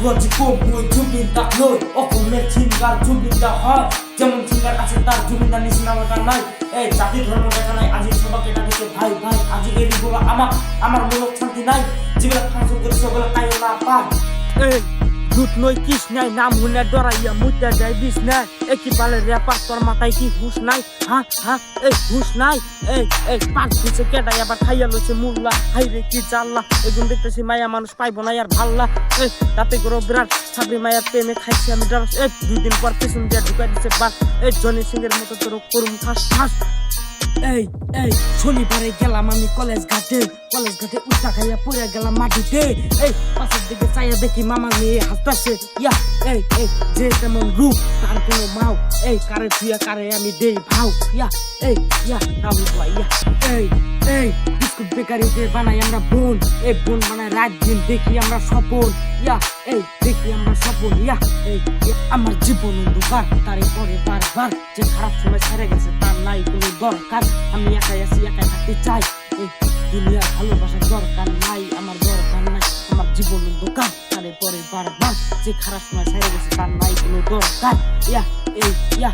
গজি কবুই জুবিনদার নই অকমের সিঙ্গার জুবিনদার হয় যেমন সিঙ্গার আছে তার জুবিনদার নিশিনামাটা নাই এই জাতি ধর্ম দেখা নাই আজি সবাইকে ডাকিছে ভাই ভাই আজি এরিগুলো আমার মূলক শান্তি নাই যেগুলো ফাংশন করে সেগুলো তাই না পায় এই দুধ নই কিস নাই নাম হুনে ডরাইয়া মুইতে যায় বিষ নাই একই বালের র্যাপার তোর মাথায় কি হুশ নাই হ্যাঁ এই হুশ নাই এই পাক দিছে কেটাই আবার খাইয়া লইছে মুল্লা হাই রে কি জাল্লা এগুন দেখতেছি মায়া মানুষ পাইব না আর ভাল্লা এই তাতে করে বিরাট ছাবরি মায়ার প্রেমে খাইছি আমি ডরাস এই 2 দিন পর পেছন দিয়ে ঢুকাই দিছে বাস এই জনি সিং এর মতো তোর করুম ঠাস এই শনিবারে গেলাম আমি কলেজ ঘাটে উঠা খাইয়া পড়ে গেলাম মাটিতে এই পাশের দিকে চাইয়া দেখি মামা নিয়ে হাসতেছে ইয়া এই যে তেমন রূপ তার কোনো মাও এই কারে থুয়া কারে আমি দেই ভাও ইয়া রাহুল ভাই ইয়া এই বিস্কুট বেকারিতে বানাই আমরা বোন বোন বানাই রাত দিন দেখি আমরা স্বপন ইয়া দেখি আমরা স্বপন ইয়া আমার জীবন অন্ধকার তারে পরে বারবার যে খারাপ সময় ছেড়ে গেছে তার নাই কোনো দরকার আমি একাই আছি একাই থাকতে চাই এই দুনিয়ার ভালোবাসার দরকার নাই আমার দরকার নাই আমার জীবন অন্ধকার তারে পরে বারবার যে খারাপ সময় ছেড়ে গেছে তার নাই কোনো দরকার ইয়া